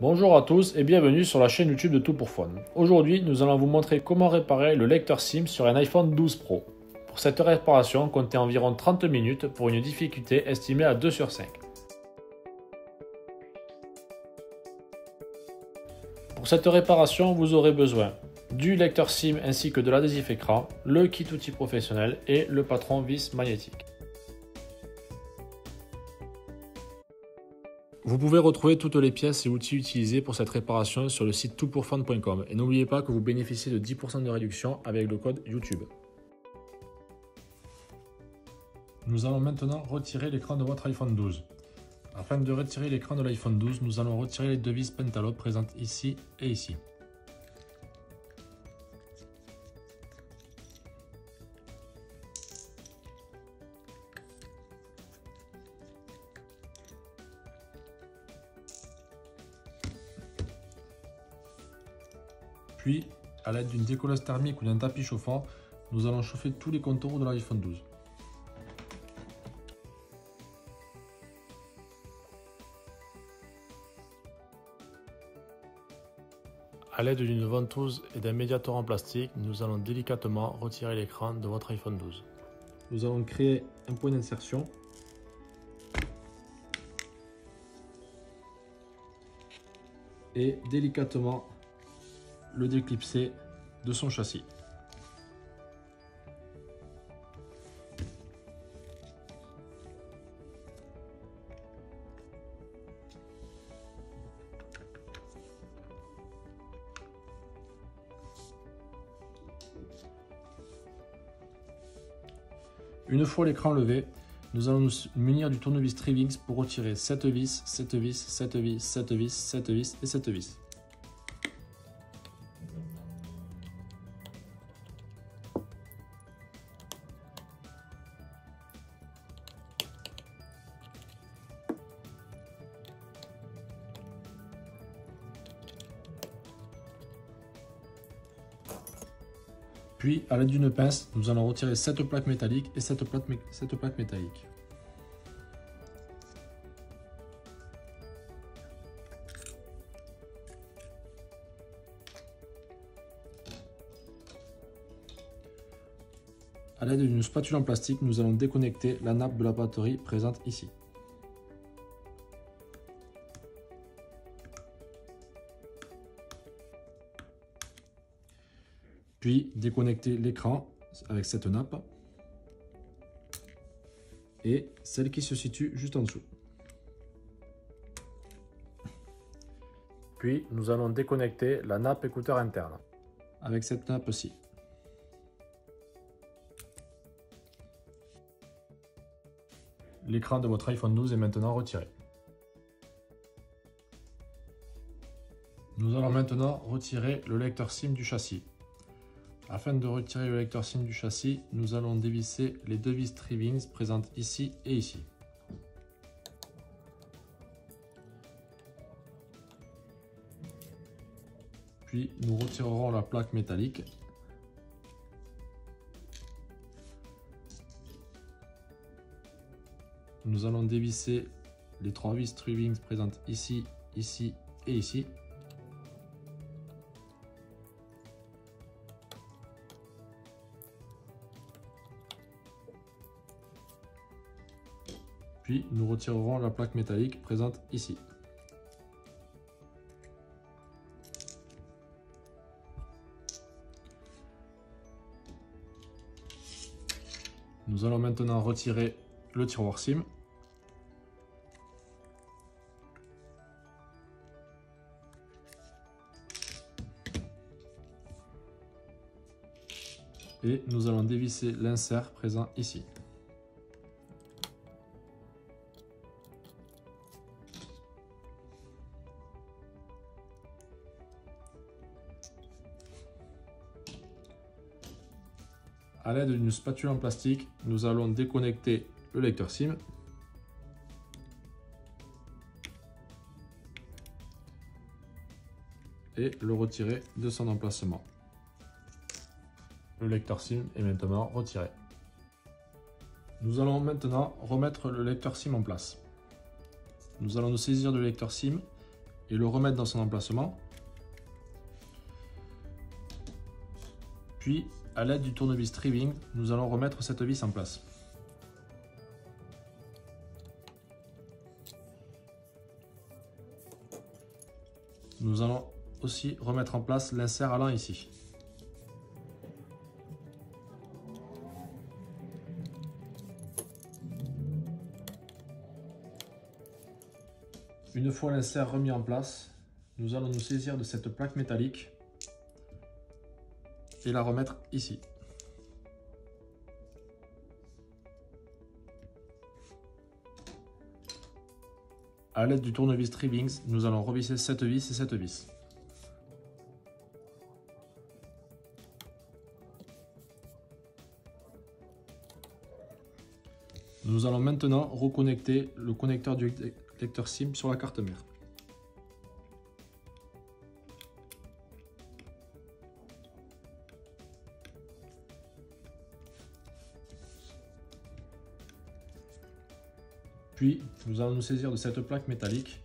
Bonjour à tous et bienvenue sur la chaîne YouTube de Tout pour Fun. Aujourd'hui, nous allons vous montrer comment réparer le lecteur SIM sur un iPhone 12 Pro. Pour cette réparation, comptez environ 30 minutes pour une difficulté estimée à 2 sur 5. Pour cette réparation, vous aurez besoin du lecteur SIM ainsi que de l'adhésif écran, le kit outil professionnel et le patron vis magnétique. Vous pouvez retrouver toutes les pièces et outils utilisés pour cette réparation sur le site toutpourfun.com et n'oubliez pas que vous bénéficiez de 10% de réduction avec le code YouTube. Nous allons maintenant retirer l'écran de votre iPhone 12. Afin de retirer l'écran de l'iPhone 12, nous allons retirer les deux vis Pentalobe présentes ici et ici. Puis, à l'aide d'une décolleuse thermique ou d'un tapis chauffant, nous allons chauffer tous les contours de l'iPhone 12. A l'aide d'une ventouse et d'un médiator en plastique, nous allons délicatement retirer l'écran de votre iPhone 12. Nous allons créer un point d'insertion. Et délicatement le déclipser de son châssis. Une fois l'écran levé, nous allons nous munir du tournevis Trivings pour retirer cette vis, cette vis, cette vis, cette vis, cette vis et cette vis. Puis, à l'aide d'une pince, nous allons retirer cette plaque métallique et cette plaque métallique. À l'aide d'une spatule en plastique, nous allons déconnecter la nappe de la batterie présente ici. Puis déconnecter l'écran avec cette nappe et celle qui se situe juste en dessous. Puis nous allons déconnecter la nappe écouteur interne avec cette nappe-ci. L'écran de votre iPhone 12 est maintenant retiré. Nous allons maintenant retirer le lecteur SIM du châssis. Afin de retirer le lecteur SIM du châssis, nous allons dévisser les deux vis Trivings présentes ici et ici. Puis nous retirerons la plaque métallique. Nous allons dévisser les trois vis Trivings présentes ici, ici et ici. Puis nous retirerons la plaque métallique présente ici. Nous allons maintenant retirer le tiroir SIM. Et nous allons dévisser l'insert présent ici. À l'aide d'une spatule en plastique, nous allons déconnecter le lecteur SIM. Et le retirer de son emplacement. Le lecteur SIM est maintenant retiré. Nous allons maintenant remettre le lecteur SIM en place. Nous allons nous saisir du lecteur SIM et le remettre dans son emplacement. Puis, à l'aide du tournevis Triving, nous allons remettre cette vis en place. Nous allons aussi remettre en place l'insert allant ici. Une fois l'insert remis en place, nous allons nous saisir de cette plaque métallique et la remettre ici. À l'aide du tournevis Trivings, nous allons revisser cette vis et cette vis. Nous allons maintenant reconnecter le connecteur du lecteur SIM sur la carte mère. Puis, nous allons nous saisir de cette plaque métallique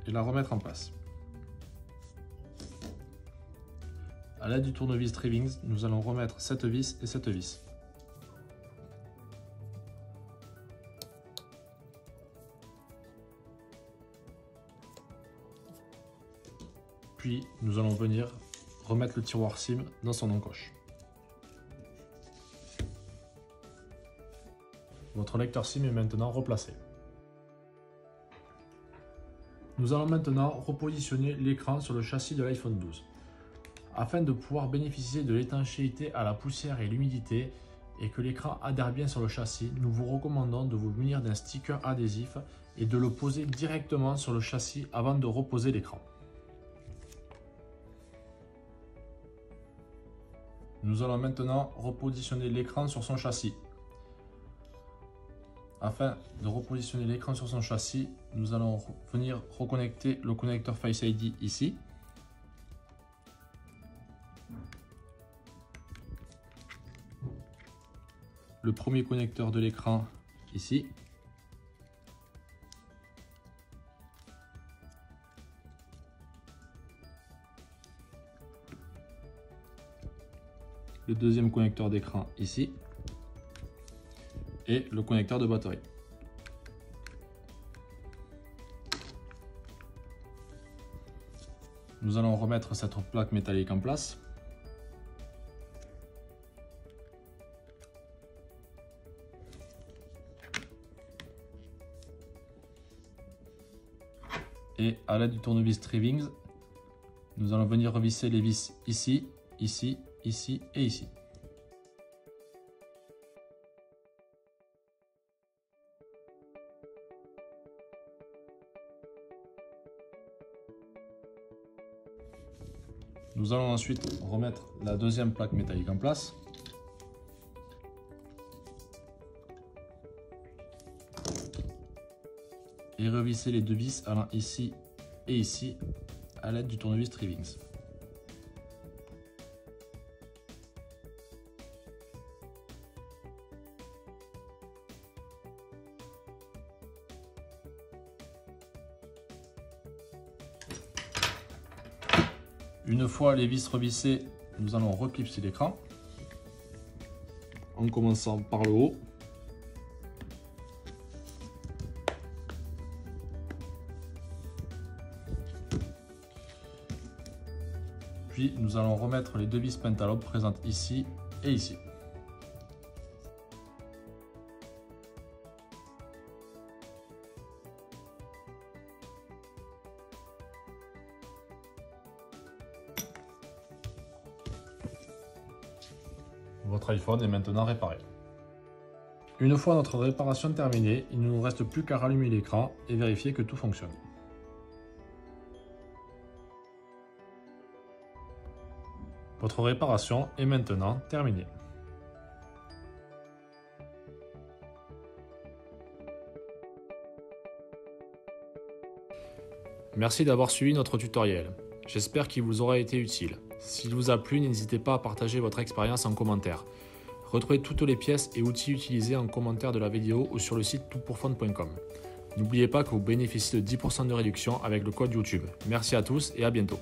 et la remettre en place. À l'aide du tournevis Trivings, nous allons remettre cette vis et cette vis. Puis, nous allons venir remettre le tiroir SIM dans son encoche. Votre lecteur SIM est maintenant replacé. Nous allons maintenant repositionner l'écran sur le châssis de l'iPhone 12. Afin de pouvoir bénéficier de l'étanchéité à la poussière et l'humidité et que l'écran adhère bien sur le châssis, nous vous recommandons de vous munir d'un sticker adhésif et de le poser directement sur le châssis avant de reposer l'écran. Nous allons maintenant repositionner l'écran sur son châssis. Afin de repositionner l'écran sur son châssis, nous allons venir reconnecter le connecteur Face ID ici. Le premier connecteur de l'écran ici. Le deuxième connecteur d'écran ici. Et le connecteur de batterie. Nous allons remettre cette plaque métallique en place. Et à l'aide du tournevis Trivings, nous allons venir revisser les vis ici, ici, ici et ici. Nous allons ensuite remettre la deuxième plaque métallique en place. Et revisser les deux vis allant ici et ici à l'aide du tournevis Trivings. Une fois les vis revissées, nous allons reclipser l'écran en commençant par le haut. Puis nous allons remettre les deux vis pentalobes présentes ici et ici. Votre iPhone est maintenant réparé. Une fois notre réparation terminée, il ne nous reste plus qu'à rallumer l'écran et vérifier que tout fonctionne. Votre réparation est maintenant terminée. Merci d'avoir suivi notre tutoriel. J'espère qu'il vous aura été utile. S'il vous a plu, n'hésitez pas à partager votre expérience en commentaire. Retrouvez toutes les pièces et outils utilisés en commentaire de la vidéo ou sur le site toutpourfun.com. N'oubliez pas que vous bénéficiez de 10% de réduction avec le code YouTube. Merci à tous et à bientôt.